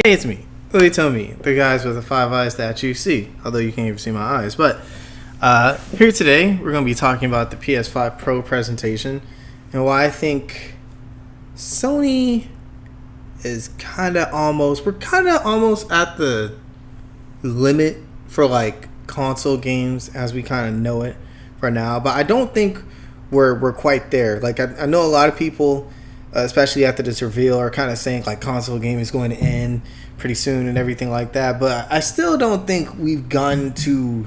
Hey, it's me. Really tell me, the guys with the five eyes that you see, although you can't even see my eyes. But here today, we're going to be talking about the PS5 Pro presentation and why I think Sony is we're kind of almost at the limit for like console games as we kind of know it for now. But I don't think we're quite there. Like I know a lot of people, especially after this reveal, are kind of saying like console game is going to end pretty soon and everything like that. But I still don't think we've gotten to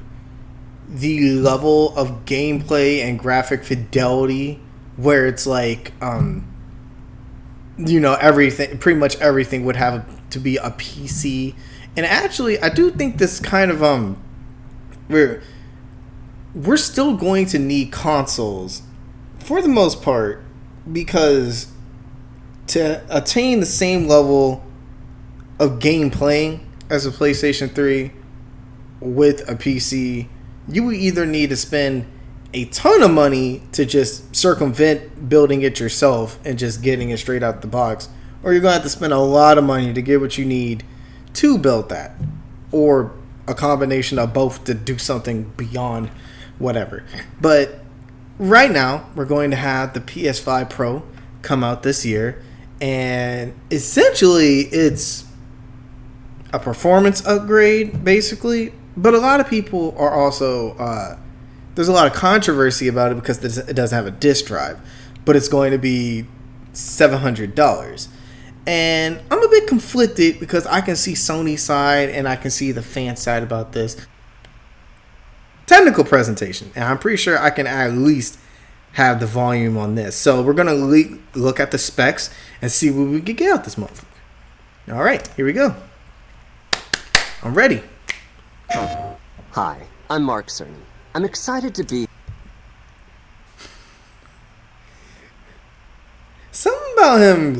the level of gameplay and graphic fidelity where it's like, everything, pretty much everything would have to be a PC. And actually, I do think this kind of we're still going to need consoles for the most part, because to attain the same level of gameplay as a PlayStation 3 with a PC, you would either need to spend a ton of money to just circumvent building it yourself and just getting it straight out the box, or you're going to have to spend a lot of money to get what you need to build that, or a combination of both to do something beyond whatever. But right now, we're going to have the PS5 Pro come out this year, and essentially it's a performance upgrade, basically. But a lot of people are also, there's a lot of controversy about it because it doesn't have a disk drive, but it's going to be $700. And I'm a bit conflicted because I can see Sony's side and I can see the fan side about this. Technical presentation, and I'm pretty sure I can at least have the volume on this. So we're going to look at the specs and see what we can get out this motherfucker. All right, here we go. I'm ready. Hi, I'm Mark Cerny. I'm excited to be... Something about him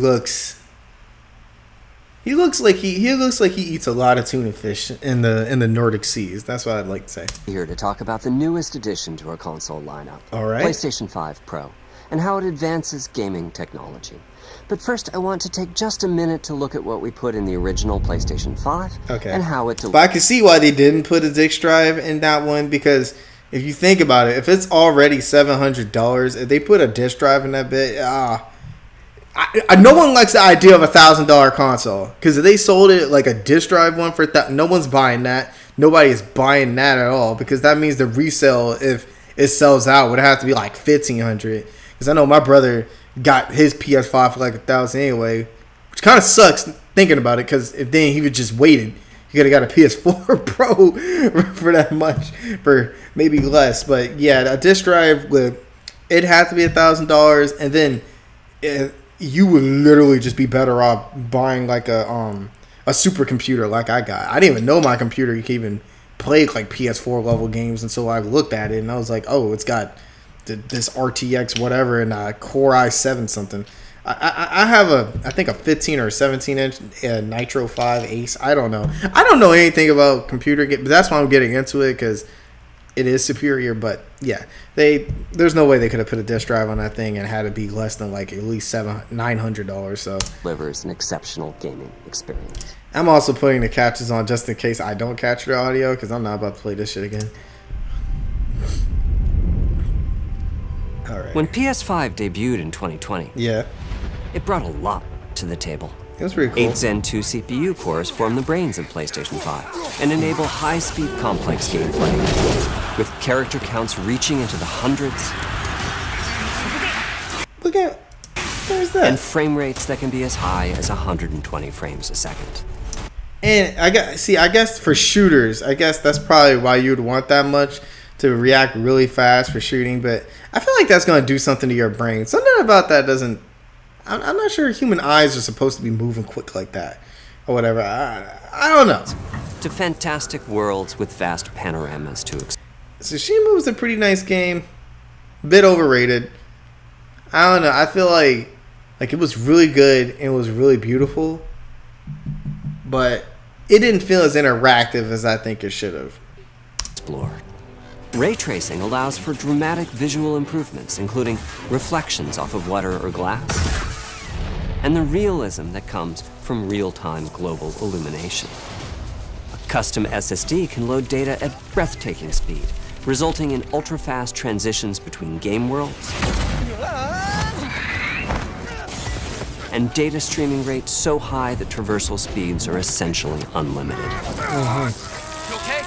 He looks like he eats a lot of tuna fish in the Nordic seas. That's what I'd like to say. here to talk about the newest addition to our console lineup. All right. PlayStation 5 Pro, and how it advances gaming technology. But first, I want to take just a minute to look at what we put in the original PlayStation 5 and how it... But I can see why they didn't put a disk drive in that one, because if you think about it, if it's already $700, if they put a disk drive in that bit, no one likes the idea of $1,000 console, because if they sold it like a disk drive one for no one's buying that. Nobody is buying that at all, because that means the resale, if it sells out, would have to be like $1,500. Because I know my brother got his PS5 for like $1,000 anyway, which kind of sucks thinking about it, because if then he would just waited, he could have got a PS4 Pro for that much, for maybe less. But yeah, a disk drive it had to be $1,000, and then you would literally just be better off buying like a supercomputer like I got. I didn't even know my computer could even play like PS4 level games until I looked at it, and I was like, oh, it's got this RTX whatever and Core i7 something. I have I think a 15 or 17 inch Nitro 5 Ace. I don't know anything about computer games, but that's why I'm getting into it, because it is superior. But yeah, there's no way they could have put a disk drive on that thing and had it be less than like at least $900. So delivers an exceptional gaming experience. I'm also putting the captions on just in case I don't capture the audio, because I'm not about to play this shit again. All right. When PS5 debuted in 2020, Yeah, it brought a lot to the table. it was pretty cool. 8 Zen 2 CPU cores form the brains of PlayStation 5 and enable high-speed complex gameplay, with character counts reaching into the hundreds. Look at, there's that. And frame rates that can be as high as 120 frames a second. And I guess for shooters, I guess that's probably why you would want that much, to react really fast for shooting. But I feel like that's going to do something to your brain. Something about that doesn't... I'm not sure human eyes are supposed to be moving quick like that, or whatever. I don't know. To fantastic worlds with vast panoramas to explore. Tsushima was a pretty nice game. A bit overrated. I don't know. I feel like it was really good and it was really beautiful, but it didn't feel as interactive as I think it should have. Ray tracing allows for dramatic visual improvements, including reflections off of water or glass, and the realism that comes from real-time global illumination. A custom SSD can load data at breathtaking speed, resulting in ultra-fast transitions between game worlds and data streaming rates so high that traversal speeds are essentially unlimited. You okay?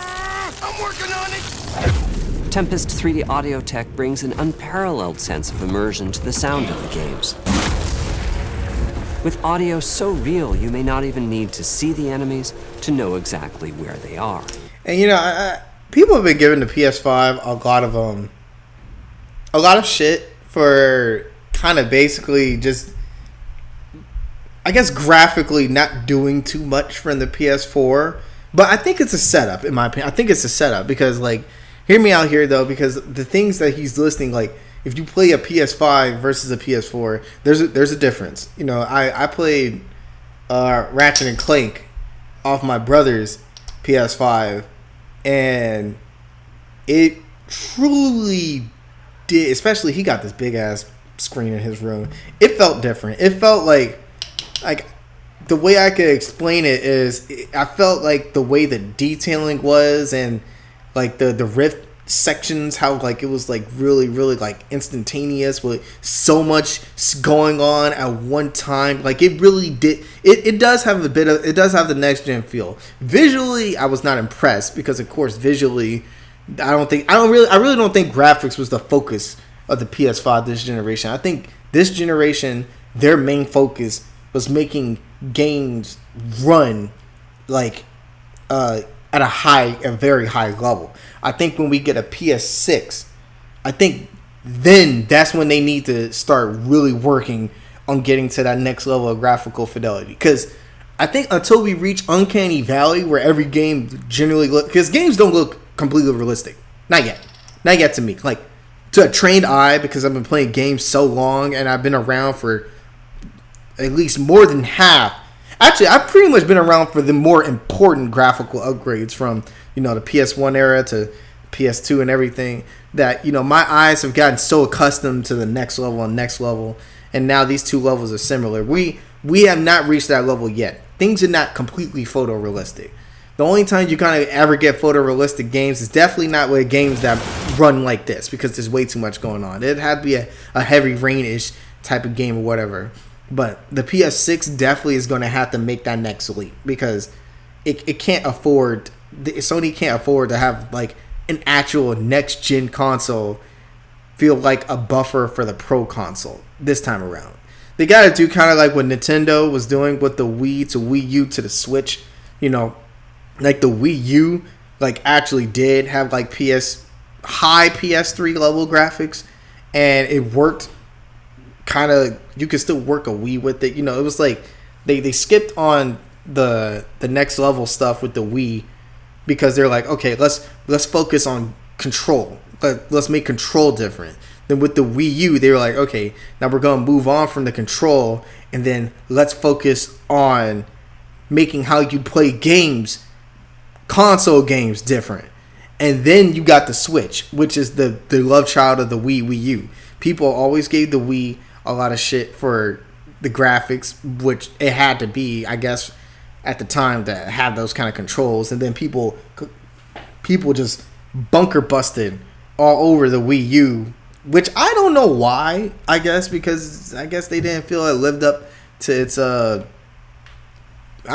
I'm working on it! Tempest 3D audio tech brings an unparalleled sense of immersion to the sound of the games. With audio so real, you may not even need to see the enemies to know exactly where they are. And you know, people have been giving the PS5 a lot of shit for kind of basically just, I guess, graphically not doing too much from the PS4. But I think it's a setup, in my opinion. I think it's a setup because, like, hear me out here, though, because the things that he's listing, like, if you play a PS5 versus a PS4, there's a difference. You know, I played Ratchet and Clank off my brother's PS5, and it truly did, especially he got this big-ass screen in his room. It felt different. It felt like the way I could explain it is, I felt like the way the detailing was and like the rift sections, how like it was like really like instantaneous with so much going on at one time. Like it really did. It does have it does have the next gen feel. Visually, I was not impressed because of course visually, I really don't think graphics was the focus of the PS5 this generation. I think this generation, their main focus was making games run like at a very high level. I think when we get a PS6, I think then that's when they need to start really working on getting to that next level of graphical fidelity. Because I think until we reach Uncanny Valley, where every game generally looks, because games don't look completely realistic, not yet to me. Like to a trained eye, because I've been playing games so long and I've been around for at least more than half. Actually, I've pretty much been around for the more important graphical upgrades from, you know, the PS1 era to PS2 and everything, that, you know, my eyes have gotten so accustomed to the next level, and now these two levels are similar. We have not reached that level yet. Things are not completely photorealistic. The only time you kind of ever get photorealistic games is definitely not with games that run like this, because there's way too much going on. It had to be a heavy rain-ish type of game or whatever. But the PS6 definitely is going to have to make that next leap, because it can't afford, Sony can't afford to have like an actual next gen console feel like a buffer for the Pro console this time around. They got to do kind of like what Nintendo was doing with the Wii to Wii U to the Switch. You know, like the Wii U like actually did have like high PS3 level graphics, and it worked. Kind of, you could still work a Wii with it. You know, it was like they skipped on the next level stuff with the Wii, because they're like, okay, let's focus on control. Let's make control different. Then with the Wii U, they were like, okay, now we're gonna move on from the control, and then let's focus on making how you play games, console games, different. And then you got the Switch, which is the love child of the Wii U. People always gave the Wii a lot of shit for the graphics, which it had to be, I guess, at the time, to have those kind of controls. And then people just bunker busted all over the Wii U, which I don't know why. I guess because they didn't feel it lived up to its I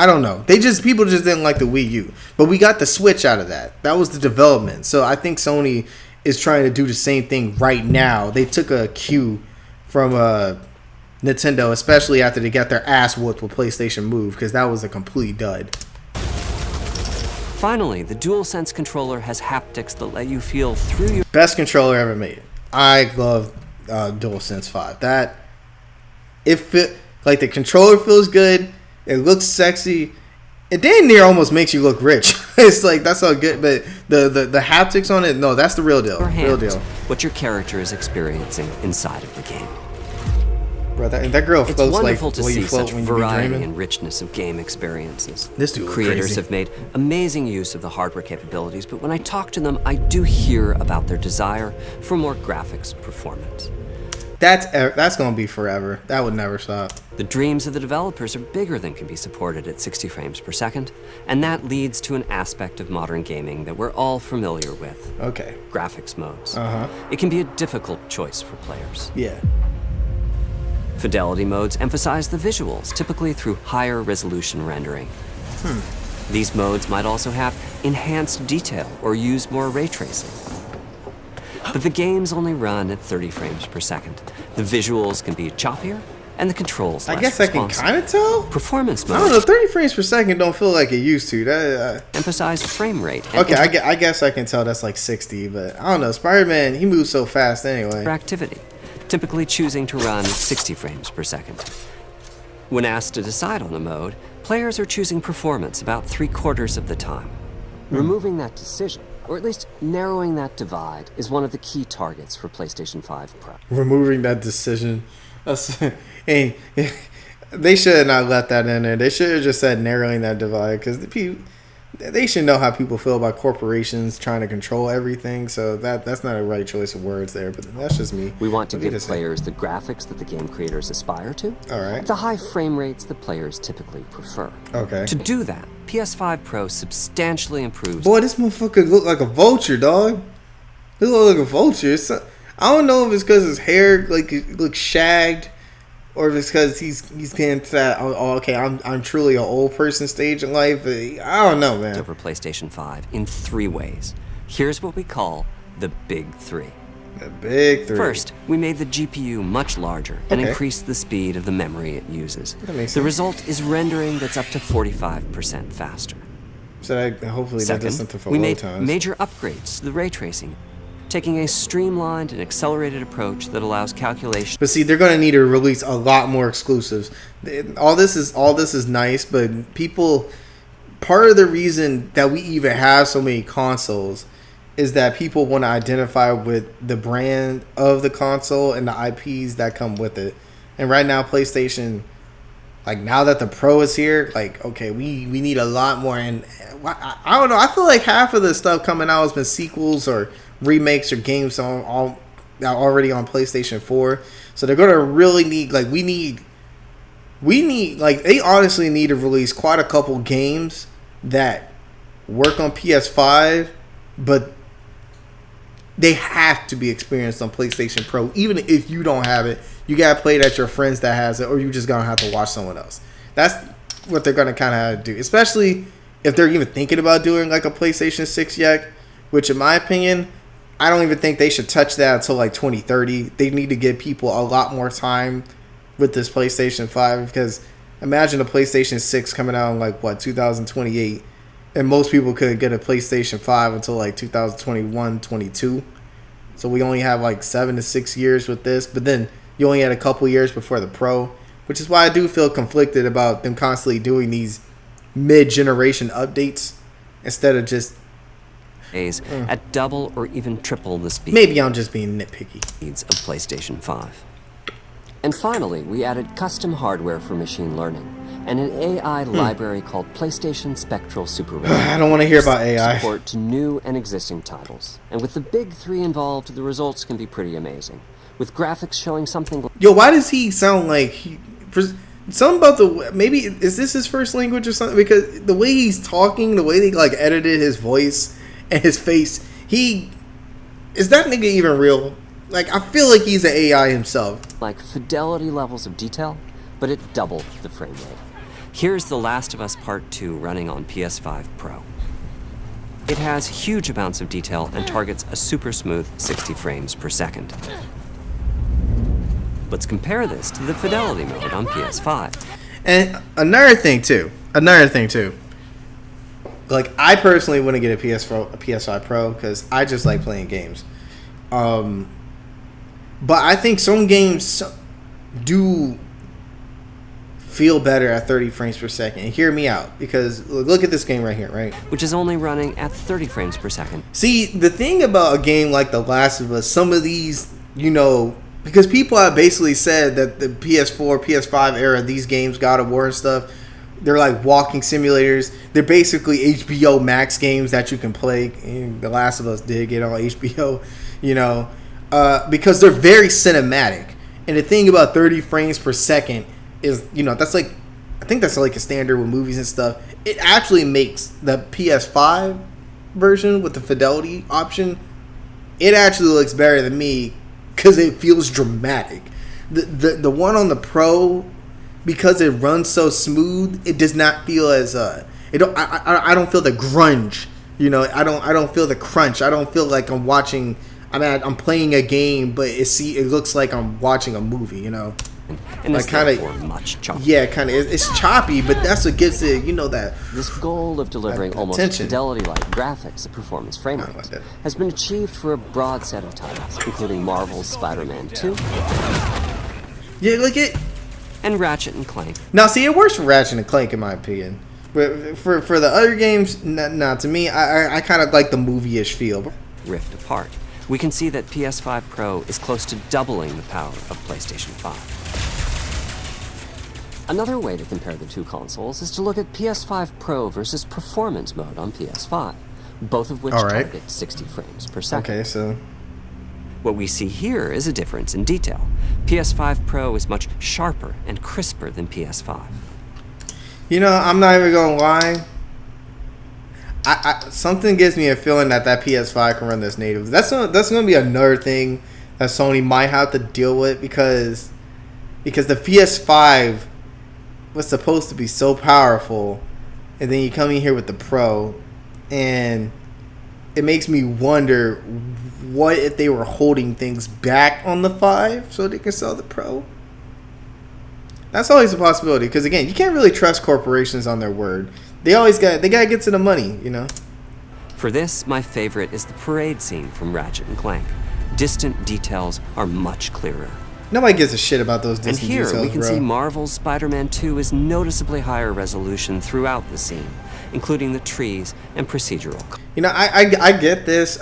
don't know. People just didn't like the Wii U. But we got the Switch out of that. That was the development. So I think Sony is trying to do the same thing right now. They took a cue from Nintendo, especially after they got their ass whooped with PlayStation Move, because that was a complete dud. Finally, the DualSense controller has haptics that let you feel through your... Best controller ever made. I love DualSense 5. Like the controller feels good. It looks sexy. It damn near almost makes you look rich. It's like, that's all good, but the haptics on it, no, that's the real deal. Real deal. What your character is experiencing inside of the game. Bro, that girl floats like it's wonderful to see such when variety and richness of game experiences. This dude Creators have made amazing use of the hardware capabilities, but when I talk to them, I do hear about their desire for more graphics performance. That's gonna be forever. That would never stop. The dreams of the developers are bigger than can be supported at 60 frames per second, and that leads to an aspect of modern gaming that we're all familiar with. Okay. Graphics modes. Uh-huh. It can be a difficult choice for players. Yeah. Fidelity modes emphasize the visuals, typically through higher resolution rendering. These modes might also have enhanced detail or use more ray tracing. But the games only run at 30 frames per second. The visuals can be choppier, and the controls less I guess I can responsive. kind of tell. Performance I don't know. modes 30 frames per second don't feel like it used to. emphasize frame rate and Okay, I guess I can tell that's like 60, but I don't know. Spider-Man, he moves so fast anyway. interactivity, typically choosing to run at 60 frames per second. When asked to decide on a mode, players are choosing performance about 3/4 of the time. Removing that decision, or at least narrowing that divide, is one of the key targets for PlayStation 5 Pro. Removing that decision. Hey, they should have not let that in there. They should have just said narrowing that divide, because they should know how people feel about corporations trying to control everything. So that's not a right choice of words there, but that's just me. We want to What did give it say? players the graphics that the game creators aspire to, All right. at the high frame rates that players typically prefer. Okay. To do that, PS5 Pro substantially improves Boy, this motherfucker look like a vulture, dog. He look like a vulture. I don't know if it's because his hair looks shagged, or if it's because he's getting to that. Oh, okay, I'm truly an old person stage in life. But I don't know, man. over PlayStation 5 in 3 ways. Here's what we call the Big 3. The big 3. First, we made the GPU much larger and Okay. increased the speed of the memory it uses. That makes The sense. result is rendering that's up to 45% faster. So hopefully that does Second, something for we load made times. major upgrades to the ray tracing, taking a streamlined and accelerated approach that allows calculation But see, they're gonna need to release a lot more exclusives. All this is nice, but people, part of the reason that we even have so many consoles is that people want to identify with the brand of the console and the IPs that come with it. And right now, PlayStation, like now that the Pro is here, like okay, we need a lot more. And I don't know. I feel like half of the stuff coming out has been sequels or remakes or games already on PlayStation 4. So they're gonna really need we need like they honestly need to release quite a couple games that work on PS5, but they have to be experienced on PlayStation Pro. Even if you don't have it, you gotta play it at your friends that has it, or you just gonna have to watch someone else. That's what they're gonna kind of have to do, especially if they're even thinking about doing like a PlayStation 6 yet. Which, in my opinion, I don't even think they should touch that until like 2030. They need to give people a lot more time with this PlayStation 5, because imagine a PlayStation 6 coming out in 2028, and most people could get a PlayStation 5 until like 2021, 22. So we only have like 7 to 6 years with this, but then you only had a couple years before the Pro, which is why I do feel conflicted about them constantly doing these mid-generation updates instead of just at double or even triple the speed maybe I'm just being nitpicky. of PlayStation 5. And finally, we added custom hardware for machine learning and an AI library called PlayStation Spectral Supervision. I don't want to hear about AI. Support to new and existing titles. And with the Big 3 involved, the results can be pretty amazing. With graphics showing something Yo, why does he sound like something about maybe is this his first language or something? Because the way he's talking, the way they edited his voice and his face, is that nigga even real? Like, I feel like he's an AI himself. like fidelity levels of detail, but it doubled the frame rate. Here's The Last of Us Part 2 running on PS5 Pro. It has huge amounts of detail and targets a super smooth 60 frames per second. Let's compare this to the fidelity mode on PS5. And another thing too. Like, I personally wouldn't get a PS5 Pro because I just like playing games. But I think some games do feel better at 30 frames per second. And hear me out, because look at this game right here, right? Which is only running at 30 frames per second. See, the thing about a game like The Last of Us, some of these, because people have basically said that the PS4, PS5 era, these games, God of War and stuff, they're like walking simulators. They're basically HBO Max games that you can play. And The Last of Us did get on HBO, because they're very cinematic. And the thing about 30 frames per second is, you know, that's like, I think that's like a standard with movies and stuff. It actually makes the PS5 version with the fidelity option, it actually looks better than me because it feels dramatic. The one on the Pro, because it runs so smooth, it does not feel as I don't feel the grunge. You know, I don't feel the crunch. I don't feel like I'm watching. I mean, I'm playing a game, but it looks like I'm watching a movie. You know, and like it's therefore much choppier. Yeah, kind of. It's choppy, but that's what gives it. You know that this goal of delivering almost fidelity-like graphics at performance frame rates has been achieved for a broad set of titles, including Marvel's Spider-Man 2. Yeah, like it. And Ratchet and Clank. Now, see, it works for Ratchet and Clank in my opinion. But for the other games, nah, to me, I kind of like the movie-ish feel. Rift apart, we can see that PS5 Pro is close to doubling the power of PlayStation 5. Another way to compare the two consoles is to look at PS5 Pro versus Performance mode on PS5, both of which target 60 frames per second. Okay, so what we see here is a difference in detail. PS5 Pro is much sharper and crisper than PS5. You know, I'm not even gonna lie. Something gives me a feeling that PS5 can run this native. That's gonna be another thing that Sony might have to deal with because the PS5 was supposed to be so powerful, and then you come in here with the Pro, and it makes me wonder what if they were holding things back on the 5 so they can sell the Pro. That's always a possibility because, again, you can't really trust corporations on their word. They gotta get to the money, you know. For this, my favorite is the parade scene from Ratchet and Clank. Distant details are much clearer. Nobody gives a shit about those distant details, and here we can see Marvel's Spider-Man 2 is noticeably higher resolution throughout the scene, including the trees and procedural. You know, I get this,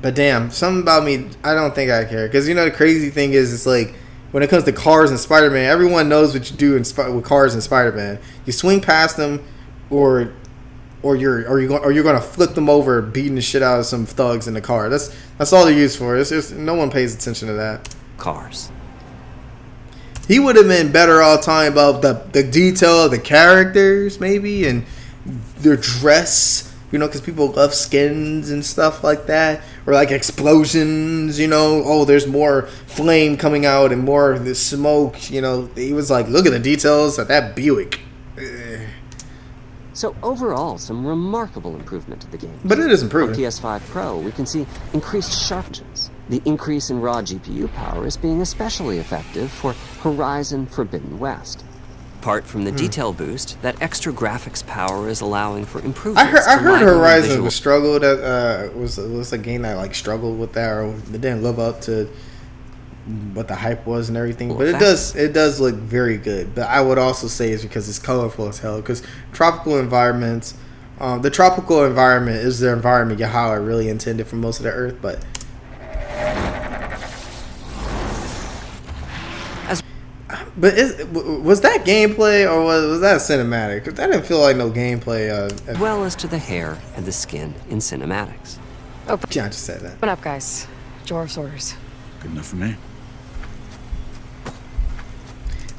but damn, something about me, I don't think I care. Because, you know, the crazy thing is, it's like, when it comes to cars and Spider-Man, everyone knows what you do with cars and Spider-Man. You swing past them, or you're going to flip them over, beating the shit out of some thugs in the car. That's all they're used for. No one pays attention to that. Cars. He would have been better all time about the detail of the characters, maybe, and their dress. You know, because people love skins and stuff like that. Or like explosions, you know. Oh, there's more flame coming out and more of the smoke. You know, he was like, look at the details of that Buick. So overall, some remarkable improvement to the game. But it is improving. On PS5 Pro, we can see increased sharpness. The increase in raw GPU power is being especially effective for Horizon Forbidden West. Apart from the detail boost, that extra graphics power is allowing for improvements. I heard Horizon was struggled at, was a game that like struggled with that, or it didn't live up to what the hype was and everything. But it does look very good. But I would also say it's because it's colorful as hell. Because tropical environments, the tropical environment is the environment how it really intended for most of the Earth, but. But was that gameplay or was that cinematic? Because that didn't feel like no gameplay. As well as to the hair and the skin in cinematics. Oh, yeah, I just said that. Open up, guys. Dwarf's orders. Good enough for me.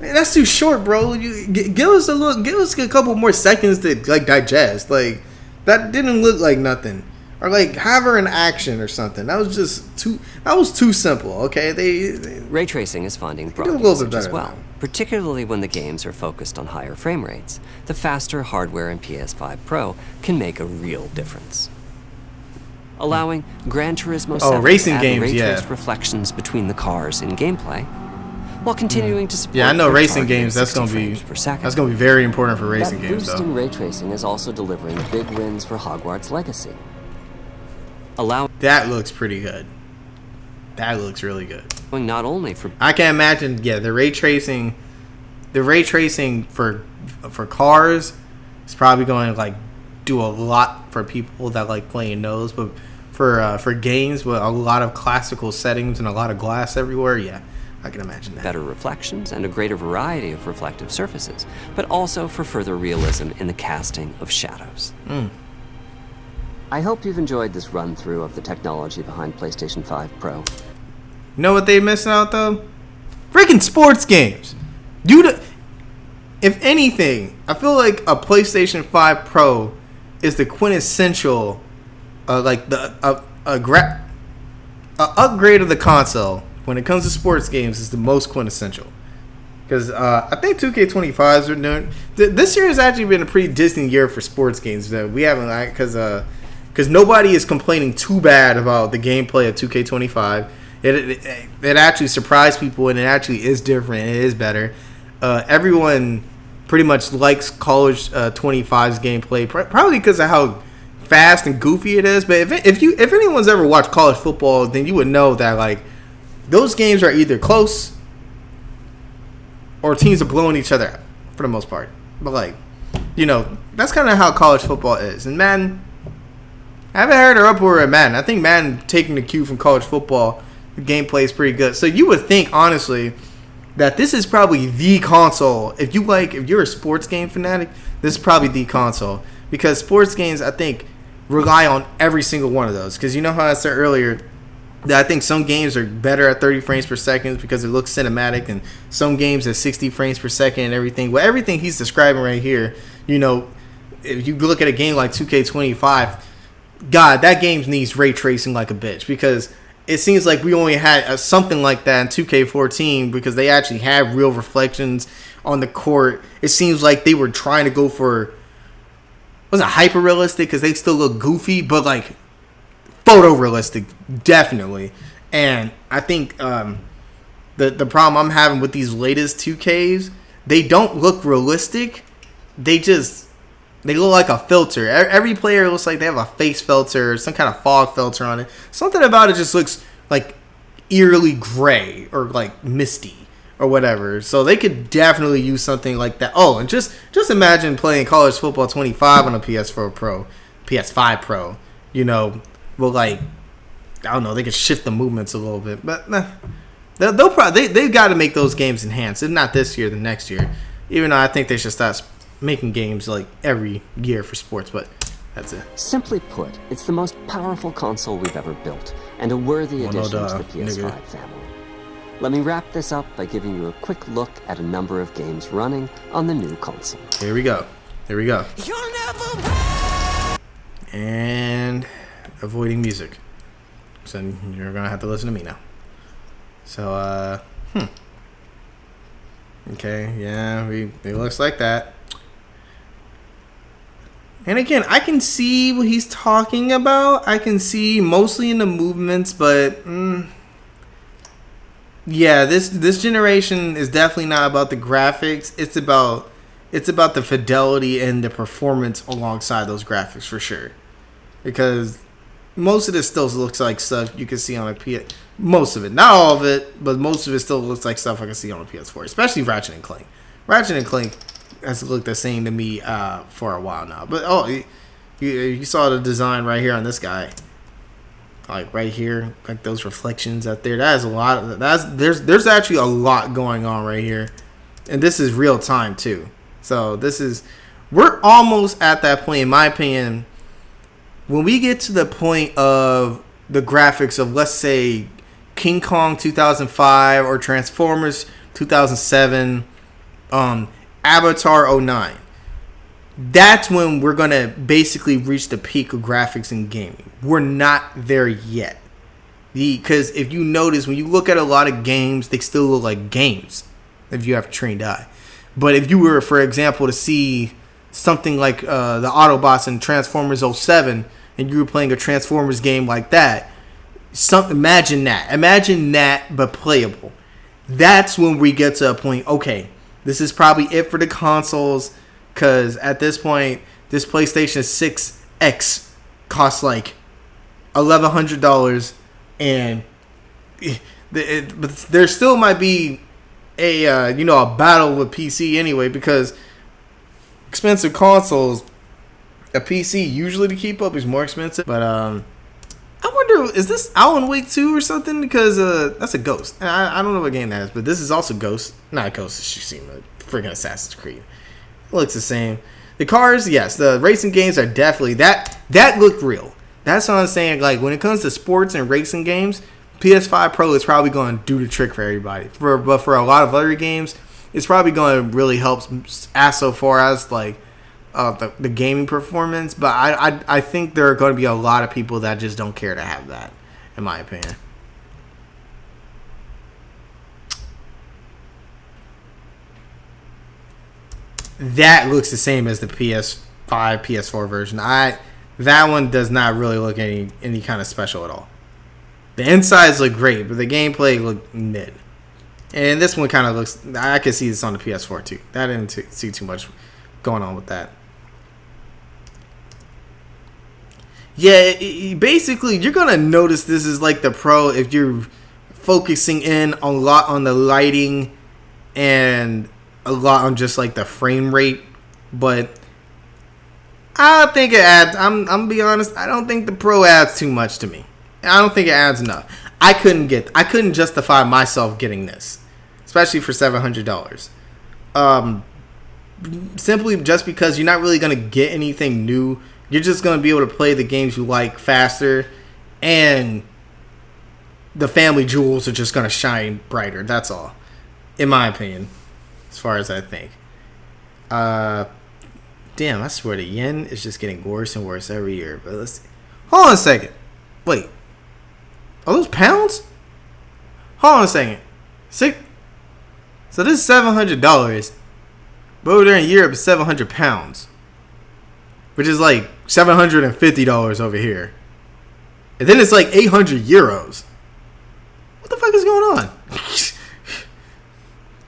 Man, that's too short, bro. You give us a couple more seconds to like digest. Like that didn't look like nothing. Or like have her in action or something. That was just too. That was too simple. Okay, they ray tracing is finding broad usage as well, particularly when the games are focused on higher frame rates. The faster hardware in PS5 Pro can make a real difference, allowing Gran Turismo 7 racing to add games, ray-traced reflections between the cars in gameplay, while continuing to support. Yeah, I know racing games. That's gonna be very important for racing games. That boost in ray tracing is also delivering big wins for Hogwarts Legacy. That looks pretty good. That looks really good. Not only for I can imagine, yeah, the ray tracing for cars is probably going to like do a lot for people that like playing those, but for games with a lot of classical settings and a lot of glass everywhere, yeah, I can imagine that. Better reflections and a greater variety of reflective surfaces, but also for further realism in the casting of shadows. I hope you've enjoyed this run-through of the technology behind PlayStation 5 Pro. You know what they missing out though? Freaking sports games. If anything, I feel like a PlayStation 5 Pro is the quintessential, upgrade of the console when it comes to sports games is the most quintessential. Because I think 2K25s are doing. This year has actually been a pretty distant year for sports games that we haven't because nobody is complaining too bad about the gameplay of 2K25. It actually surprised people and it actually is different. It is better. Everyone pretty much likes College 25's gameplay, probably because of how fast and goofy it is. But if anyone's ever watched college football, then you would know that like those games are either close or teams are blowing each other up for the most part. But like, that's kind of how college football is. And man, I haven't heard her uproar at Madden. I think Madden taking the cue from college football, the gameplay is pretty good. So you would think honestly that this is probably the console. If you're a sports game fanatic, this is probably the console because sports games I think rely on every single one of those. Because you know how I said earlier that I think some games are better at 30 frames per second because it looks cinematic, and some games at 60 frames per second and everything. Well, everything he's describing right here, if you look at a game like 2K25, God, that game needs ray tracing like a bitch because it seems like we only had something like that in 2K14 because they actually had real reflections on the court. It seems like they were trying to go for, wasn't hyper realistic because they still look goofy, but like photorealistic, definitely. And I think the problem I'm having with these latest 2Ks, they don't look realistic. They look like a filter. Every player looks like they have a face filter, some kind of fog filter on it. Something about it just looks like eerily gray or like misty or whatever. So they could definitely use something like that. Oh, and just imagine playing College Football 25 on a PS4 Pro, PS5 Pro. Well, like, I don't know, they could shift the movements a little bit, but they've got to make those games enhanced. If not this year, then next year. Even though I think they should start making games like every year for sports, but that's it. Simply put, it's the most powerful console we've ever built, and a worthy addition to the PS5 family. Let me wrap this up by giving you a quick look at a number of games running on the new console. Here we go. And avoiding music. So you're gonna have to listen to me now. So, okay, yeah, it looks like that. And again, I can see what he's talking about. I can see mostly in the movements, but yeah, this generation is definitely not about the graphics. It's about the fidelity and the performance alongside those graphics for sure. Because most of this still looks like stuff you can see on a PS. Most of it, not all of it, but most of it still looks like stuff I can see on a PS4, especially Ratchet and Clank. Ratchet and Clank has looked the same to me for a while now. But you saw the design right here on this guy, like right here, like those reflections out there. That is a lot. There's actually a lot going on right here, and this is real time too. So we're almost at that point, in my opinion. When we get to the point of the graphics of, let's say, King Kong 2005 or Transformers 2007, Avatar 09, that's when we're going to basically reach the peak of graphics in gaming. We're not there yet. Because if you notice, when you look at a lot of games, they still look like games if you have a trained eye. But if you were, for example, to see something like the Autobots in Transformers 07, and you were playing a Transformers game like that, imagine that, but playable. That's when we get to a point, okay, this is probably it for the consoles, because at this point, this PlayStation 6X costs like $1,100, and but there still might be a battle with PC anyway, because expensive consoles, a PC usually to keep up is more expensive. But I wonder, is this Alan Wake 2 or something? Because that's a Ghost. I don't know what game that is, but this is also Ghost. Not Ghost, it's Tsushima, freaking Assassin's Creed. It looks the same. The cars, yes, the racing games are definitely that look real. That's what I'm saying. Like when it comes to sports and racing games, PS5 Pro is probably going to do the trick for everybody. But for a lot of other games, it's probably going to really help as so far as like the gaming performance. But I think there are going to be a lot of people that just don't care to have that, in my opinion. That looks the same as the PS5, PS4 version. That one does not really look any kind of special at all. The insides look great, but the gameplay look mid. And this one kind of looks... I could see this on the PS4 too. I didn't see too much going on with that. Yeah, basically, you're going to notice this is like the Pro if you're focusing in a lot on the lighting and a lot on just like the frame rate. But I don't think it adds... I'm going to be honest. I don't think the Pro adds too much to me. I don't think it adds enough. I couldn't justify myself getting this, especially for $700. Simply just because you're not really gonna get anything new. You're just gonna be able to play the games you like faster, and the family jewels are just gonna shine brighter. That's all, in my opinion, as far as I think. Damn, I swear the yen is just getting worse and worse every year. But let's see. Hold on a second. Wait. Are those pounds? Hold on a second. So this is $700, but over there in Europe, it's 700 pounds, which is like $750 over here, and then it's like 800 euros. What the fuck is going on?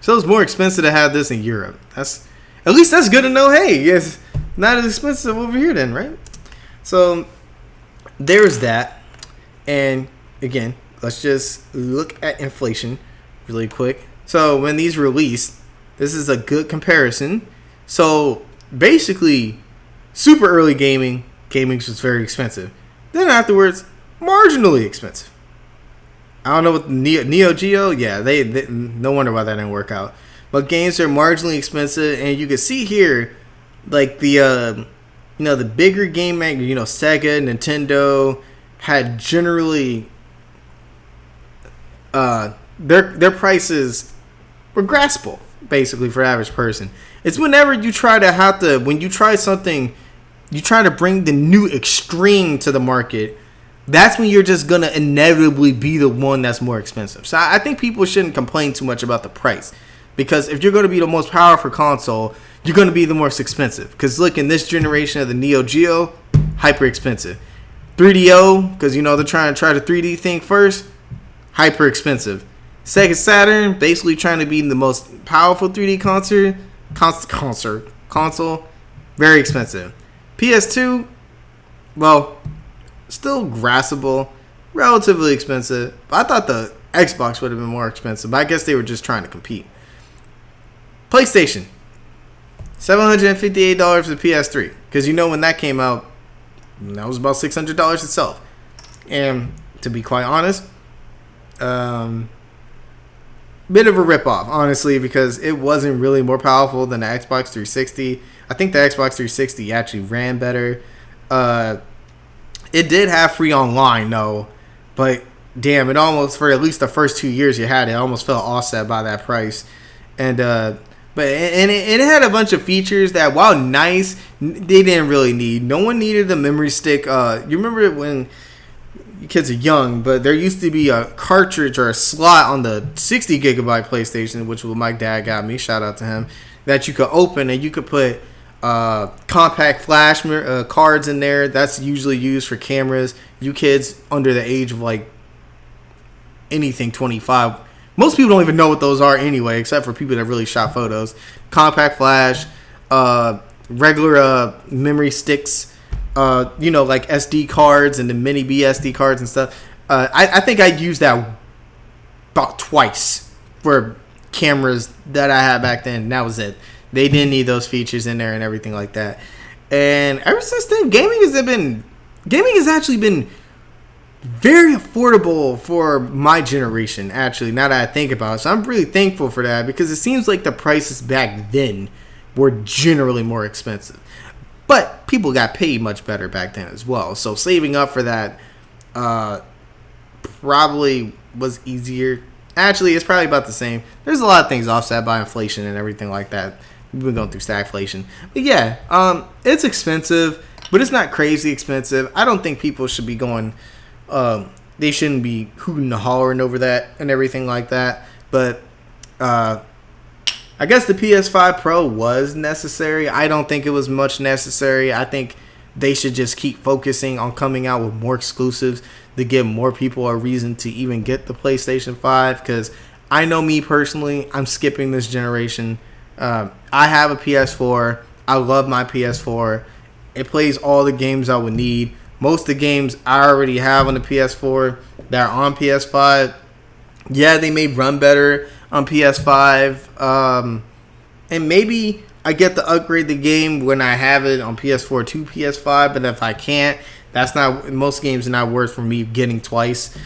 So it's more expensive to have this in Europe. At least that's good to know. Hey, it's not as expensive over here then, right? So there's that, and again, let's just look at inflation really quick. So when these released, this is a good comparison. So basically, super early gaming was very expensive. Then afterwards, marginally expensive. I don't know what Neo Geo, yeah, they no wonder why that didn't work out. But games are marginally expensive, and you can see here, like the the bigger game maker, Sega, Nintendo had generally their prices were graspable, basically, for average person. It's whenever you try when you try something, you try to bring the new extreme to the market, that's when you're just going to inevitably be the one that's more expensive. So I think people shouldn't complain too much about the price, because if you're going to be the most powerful console, you're going to be the most expensive. Because look, in this generation of the Neo Geo, hyper expensive. 3DO, because they're trying the 3D thing first, hyper expensive. Sega Saturn, basically trying to be the most powerful 3D console, very expensive. PS2, well, still graspable, relatively expensive. I thought the Xbox would have been more expensive, but I guess they were just trying to compete. PlayStation, $758 for the PS3, because when that came out, that was about $600 itself. And to be quite honest, bit of a ripoff, honestly, because it wasn't really more powerful than the Xbox 360. I think the Xbox 360 actually ran better. It did have free online, though, but damn, it almost, for at least the first 2 years you had it, almost felt offset by that price. And it had a bunch of features that, while nice, they didn't really need. No one needed a memory stick. You remember when kids are young, but there used to be a cartridge or a slot on the 60 gigabyte PlayStation, which my dad got me, shout out to him, that you could open and you could put compact flash cards in there. That's usually used for cameras. You kids under the age of like anything 25, most people don't even know what those are anyway, except for people that really shot photos. Compact flash, regular memory sticks, like SD cards and the mini BSD cards and stuff. I think I used that about twice for cameras that I had back then. And that was it. They didn't need those features in there and everything like that. And ever since then, gaming has actually been very affordable for my generation, actually, now that I think about it. So I'm really thankful for that, because it seems like the prices back then were generally more expensive. But people got paid much better back then as well. So saving up for that probably was easier. Actually, it's probably about the same. There's a lot of things offset by inflation and everything like that. We've been going through stagflation. But yeah, it's expensive, but it's not crazy expensive. I don't think people should be going, they shouldn't be hooting and hollering over that and everything like that. But I guess the PS5 Pro was necessary. I don't think it was much necessary. I think they should just keep focusing on coming out with more exclusives to give more people a reason to even get the PlayStation 5. Because I know me personally, I'm skipping this generation. I have a PS4. I love my PS4. It plays all the games I would need. Most of the games I already have on the PS4 that are on PS5. Yeah, they may run better on PS5. And maybe I get to upgrade the game when I have it on PS4 to PS5. But if I can't, that's not, most games are not worth for me getting twice.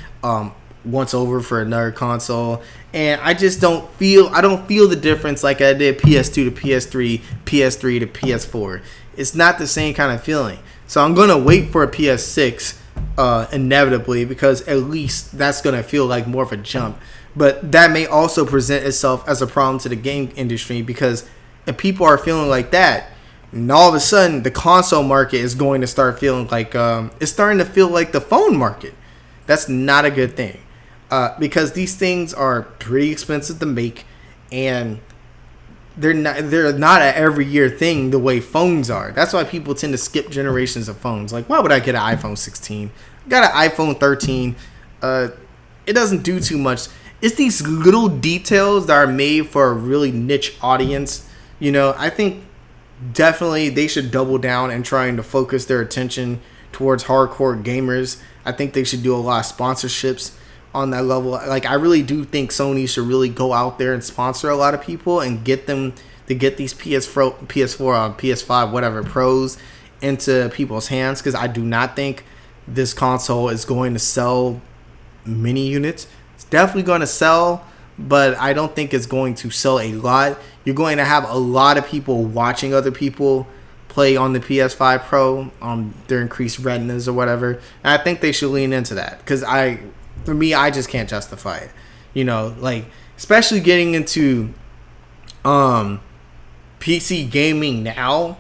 Once over for another console. And I just don't feel the difference like I did PS2 to PS3, PS3 to PS4. It's not the same kind of feeling. So I'm going to wait for a PS6 inevitably, because at least that's going to feel like more of a jump. But that may also present itself as a problem to the game industry, because if people are feeling like that, and all of a sudden the console market is going to start feeling like it's starting to feel like the phone market. That's not a good thing. Because these things are pretty expensive to make, and they're not an every year thing the way phones are. That's why people tend to skip generations of phones. Like, why would I get an iPhone 16? I got an iPhone 13. It doesn't do too much. It's these little details that are made for a really niche audience. You know, I think definitely they should double down and trying to focus their attention towards hardcore gamers. I think they should do a lot of sponsorships on that level. Like, I really do think Sony should really go out there and sponsor a lot of people and get them to get these PS4, PS5, whatever, Pros into people's hands, because I do not think this console is going to sell many units. It's definitely going to sell, but I don't think it's going to sell a lot. You're going to have a lot of people watching other people play on the PS5 Pro on their increased retinas or whatever. And I think they should lean into that, because for me, I just can't justify it. You know, like, especially getting into PC gaming now,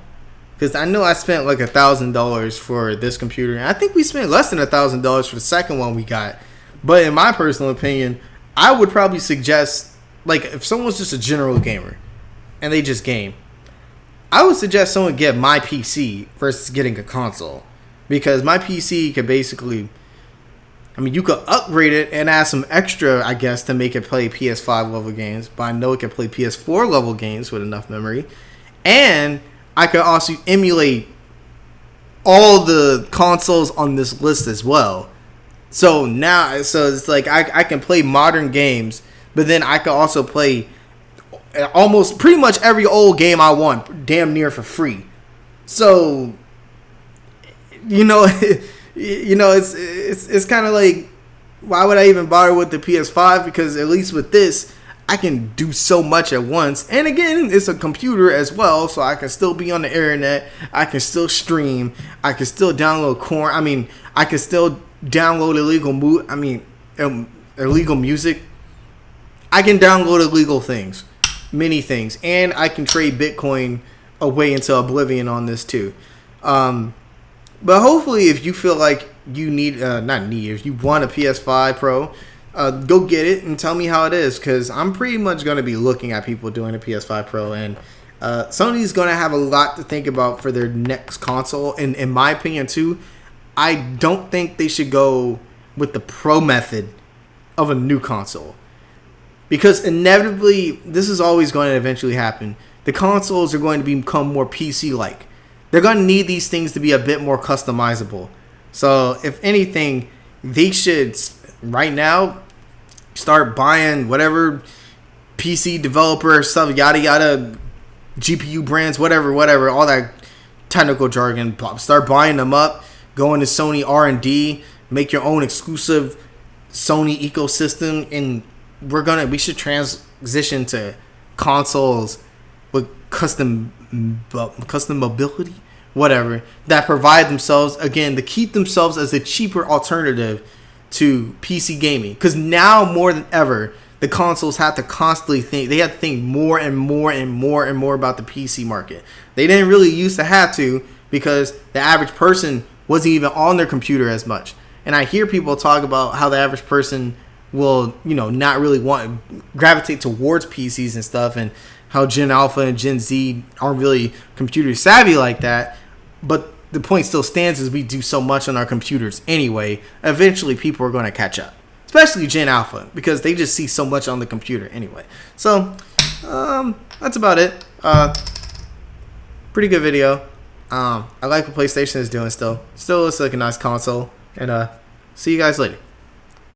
because I know I spent like $1,000 for this computer, and I think we spent less than $1,000 for the second one we got. But in my personal opinion, I would probably suggest, like, if someone's just a general gamer and they just game, I would suggest someone get my PC versus getting a console, because my PC could basically, I mean, you could upgrade it and add some extra, I guess, to make it play PS5 level games, but I know it can play PS4 level games with enough memory. And I could also emulate all the consoles on this list as well. So now, so it's like I can play modern games, but then I can also play almost pretty much every old game I want, damn near for free. So, you know, it's kind of like, why would I even bother with the PS5? Because at least with this, I can do so much at once. And again, it's a computer as well, so I can still be on the internet. I can still stream. I can still download corn. I mean, I can still download illegal music. I can download illegal things, many things, and I can trade Bitcoin away into oblivion on this too. But hopefully, if you feel like you need, if you want a PS5 Pro, go get it and tell me how it is, because I'm pretty much going to be looking at people doing a PS5 Pro, and Sony's going to have a lot to think about for their next console. And in my opinion, too, I don't think they should go with the Pro method of a new console, because inevitably, this is always going to eventually happen. The consoles are going to become more PC-like. They're going to need these things to be a bit more customizable. So, if anything, they should, right now, start buying whatever PC developer stuff, yada yada, GPU brands, whatever, all that technical jargon. Start buying them up, go into Sony R&D, make your own exclusive Sony ecosystem, and we should transition to consoles with custom mobility, whatever, that provide themselves, again, to keep themselves as a cheaper alternative to PC gaming, because now more than ever the consoles have to constantly think. They have to think more and more and more and more about the PC market. They didn't really used to have to, because the average person wasn't even on their computer as much. And I hear people talk about how the average person will, not really gravitate towards PCs and stuff, and how Gen Alpha and Gen Z aren't really computer savvy like that. But the point still stands, is we do so much on our computers anyway. Eventually people are going to catch up, especially Gen Alpha, because they just see so much on the computer anyway. So that's about it. Pretty good video. I like what PlayStation is doing still looks like a nice console. And see you guys later.